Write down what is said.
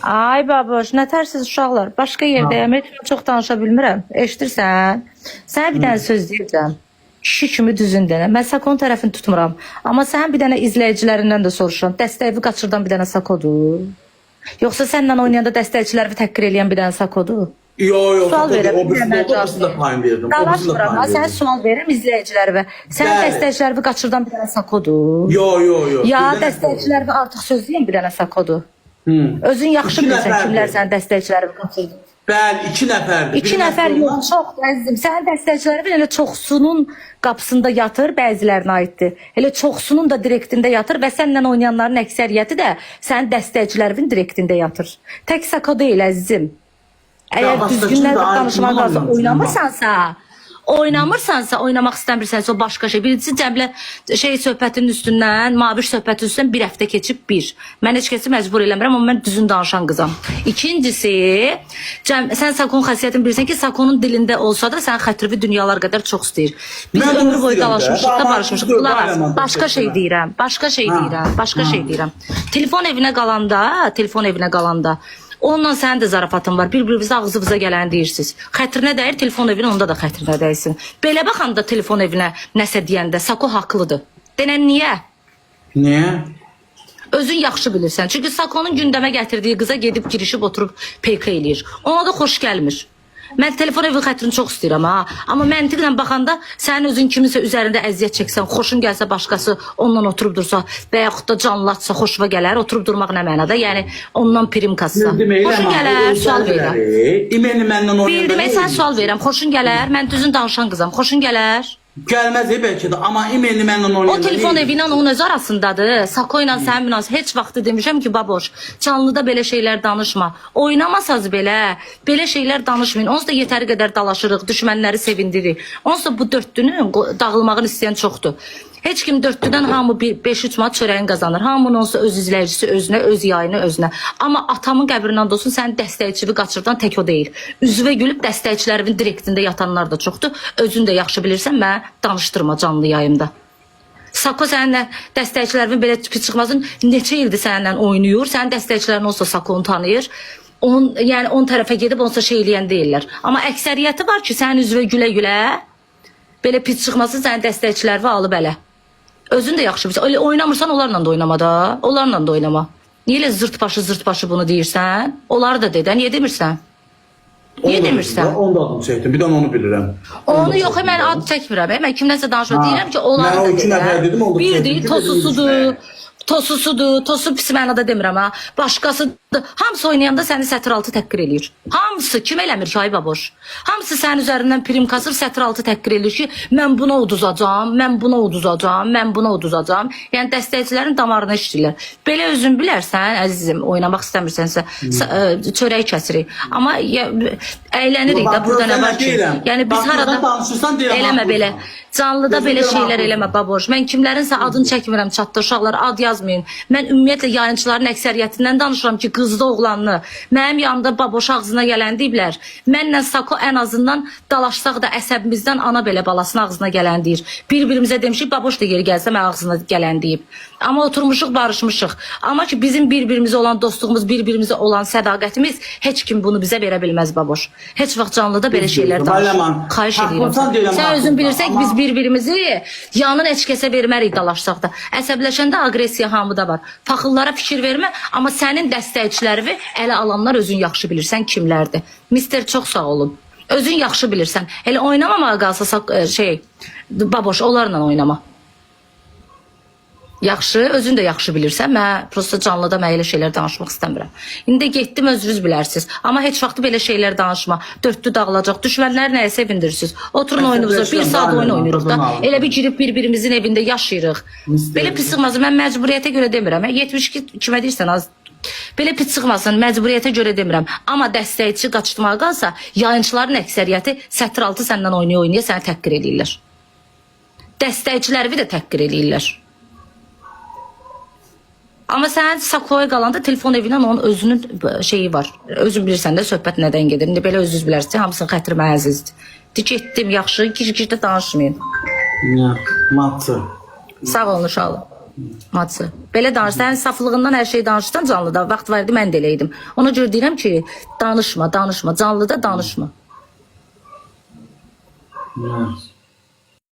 Ay baboş, nə tərsiz uşaqlar. Başqa yerdəyəm, heç çox danışa bilmirəm. Eşidirsən? Sənə bir dənə söz deyəcəm. Kişi kimi düzün denə. Mən Sakon tərəfini tutmuram. Amma sən bir dənə izləyicilərindən də soruşuram. Dəstəyi qaçırdan bir dənə Sakodur. Yoxsa səndən oynayanda dəstəkçiləri təhqir eləyən bir dənə Sakodur? Yo, sual verirəm. O birisini də payım verdim. Dalaşmıram. Sən sual verirəm izləyicilərə. Sən dəstəkçiləri qaçırdan bir dənə Sakodur. Yo. Ya dəstəkçiləri artıq söz deyən bir dənə Sakodur. Özün yaxşı bilirsən kimlər sənin dəstəkçiləri qaçırdı. Bəli, 2 nəfərdir. 2 nəfər yox, çox əzizim. Sənin dəstəkçiləri elə çoxsunun qapısında yatır, bəzilərinə aiddir. Elə çoxsunun da direktində yatır və səninlə oynayanların əksəriyyəti də sənin dəstəkçilərinin direktində yatır. Tək Sako deyil əzizim. Əgər düzgünlərlə danışmaq lazım oynamırsansa, oynamaq istəmirsənsə o başqa şey. Birincisi Cəmlə söhbətinin üstündən, Maviş söhbətinin üstündən bir həftə keçib bir. Mən heç kəsi məcbur eləmirəm, amma mən düzün danışan qızam. İkincisi, sən Sakon xəsiyyətini bilirsən ki, Sakonun dilində olsa da sən xətrivi dünyalar qədər çox istəyir. Biz ömrü boyu dalaşmışıq da barışmışıq. Başqa şey deyirəm. Telefon evinə qalanda, onunla sənin də zarafatın var. Bir-birinizə ağzınıza gələni deyirsiniz. Xətrinə dəyir, telefon evinə onda da xətrinə dəysin. Belə baxanda telefon evinə nəsə deyəndə Sako haqlıdır. Denən niyə? Niyə? Özün yaxşı bilirsən. Çünki Sakonun gündəmə gətirdiyi qıza gedib girişib oturub PK eləyir. Ona da xoş gəlmir. Mən telefon evin xətrini çox istəyirəm ha. Amma məntiqlə baxanda sənin özün kiminsə üzərində əziyyət çəksən, xoşun gəlsə başqası ondan oturub dursa və yaxud da canlatsa xoşuna gələr, oturub durmaq nə mənada? Yəni ondan prim kassa. Xoşun gələr, sual verirəm. Bildim, sən sual verirəm. Xoşun gələr, mən düzün danışan qızam. Xoşun gələr. Gəlməz bəlkə də, amma emailini məndən oynayır. O telefon evi ilə onun öz arasındadır. Sako ilə sənin münasibət. Heç vaxt demişəm ki, baboş, canlıda belə şeylər danışma. Oynamasaz belə şeylər danışmayın. Onsuz da yetəri qədər dalaşırıq, düşmənləri sevindirik. Onsuz da bu dörtlünün dağılmağını istəyən çoxdur. Heç kim dörtlüdən hamı 5-3 manat çörəyin qazanır. Hamının olsa öz izləyicisi özünə, öz yayını özünə. Amma atamın qəbrindən olsun, sənin dəstəkçivi qaçırdan tək o deyil. Üzvə gülüb dəstəkçilərimin direktində yatanlar da çoxdur. Özün də yaxşı bilirsən, mən danışdırma canlı yayımda. Sako səninlə dəstəkçilərimin belə pis çıxmasın, neçə ildir səninlə oynayır. Sənin dəstəkçilərin olsa Sako onu tanıyır. Yəni 10 tərəfə gedib onsa şey eləyən deyirlər. Amma əksəriyyəti var ki, sənin üzvə gülə-gülə belə pis çıxmasın, sənin dəstəkçilərini alıb ələ. Özün də yaxşı bilirsən. Öyle oynamırsan onlarla da oynama da. Onlarla da oynama. Niyə elə zırt başı bunu deyirsən? Onları da dedə. Niyə demirsən? Niyə demirsən? Onu da adını çəkdim. Bir də onu bilirəm. Onu yox, mən ad çəkmirəm. Mən kimdənsə danışma deyirəm ki, onları da dedə. Bir deyil, tosusudur, tosu pis mənada demirəm ha. Başqasıdır. Hamısı oynayanda səni sətr altı təhqir eləyir. Hamısı kim eləmir ki, ay baboş? Hamısı sənin üzərindən prim kasır, sətr altı təhqir eləyir ki, mən buna uduzacam. Yəni dəstəkçilərin damarına işləyirlər. Belə özün bilərsən, əzizim, oynamaq istəmirsənsə, çörək kəsirik. Amma əylənirik də, burada nə var ki? Yəni biz harada eləmə belə. Canlıda belə şeylər eləmə baboş. Mən kimlərinsə adını çəkmirəm çatda, uşaqlar ad yazmayın. Mən ümumiyyətlə yayıncıların əksəriyyətindən danışıram ki, qızda oğlanlı. Mənim yanımda baboş ağzına gələn deyiblər. Mənlə Sako ən azından dalaşsaq da əsəbimizdən ana belə balasının ağzına gələn deyir. Bir-birimizə demişik, baboş da yeri gəlsə mən ağzına gələn deyib. Amma oturmuşuq, barışmışıq. Amma ki bizim bir-birimizə olan dostluğumuz, bir-birimizə olan sədaqətimiz heç kim bunu bizə verə bilməz baboş. Heç vaxt canlıda belə şeylər danışır. Xahiş edirəm. Sən özün bilirsən ki, biz bir-birimizi yanın heç kəsə vermərik dalaşsaq da. Əsəbləşəndə aqressiya hamıda var. Faxıllara fikir vermə, amma sənin dəstəkçilərini ələ alanlar özün yaxşı bilirsən kimlərdir. Mister çox sağ olun. Özün yaxşı bilirsən. Elə oynamamağa qalsa baboş, onlarla oynama. Yaxşı, özün də yaxşı bilirsən. Mən prosta canlıda mən elə şeylər danışmaq istəmirəm. İndi getdim, özünüz bilərsiniz. Amma heç vaxt belə şeylər danışma. Dörtlü dağılacaq. Düşmənlər nəyə sevindirirsiniz? Oturun oyununuza. Bir saat oyun oynayırıq da. Elə bir girib bir-birimizin evində yaşayırıq. Belə pis çıxmasın. Mən məcburiyyətə görə demirəm. 72 kimə deyirsən az. Belə pis çıxmasın. Məcburiyyətə görə demirəm. Amma dəstəkçi qaçırtmağa qalsa, yayıncıların əksəriyyəti sətr altı səndən oynaya səni təhqir edirlər. Dəstəkçiləri də təhqir edirlər. Amma sən Sakoya qalanda telefon evindən onun özünün şeyi var. Özün bilirsən də söhbət nədən gedir. İndi belə özünüz bilərsiniz. Hamısının xətri mənə əzizdir. Getdim, yaxşı. Gir-girdə danışmayın. Matı. Sağ olun uşaqlar. Matsı. Belə danış. Sənin saflığından hər şey danışsan canlıda. Vaxt var idi mən də eləydim. Ona görə deyirəm ki, danışma. Canlıda danışma. Yes.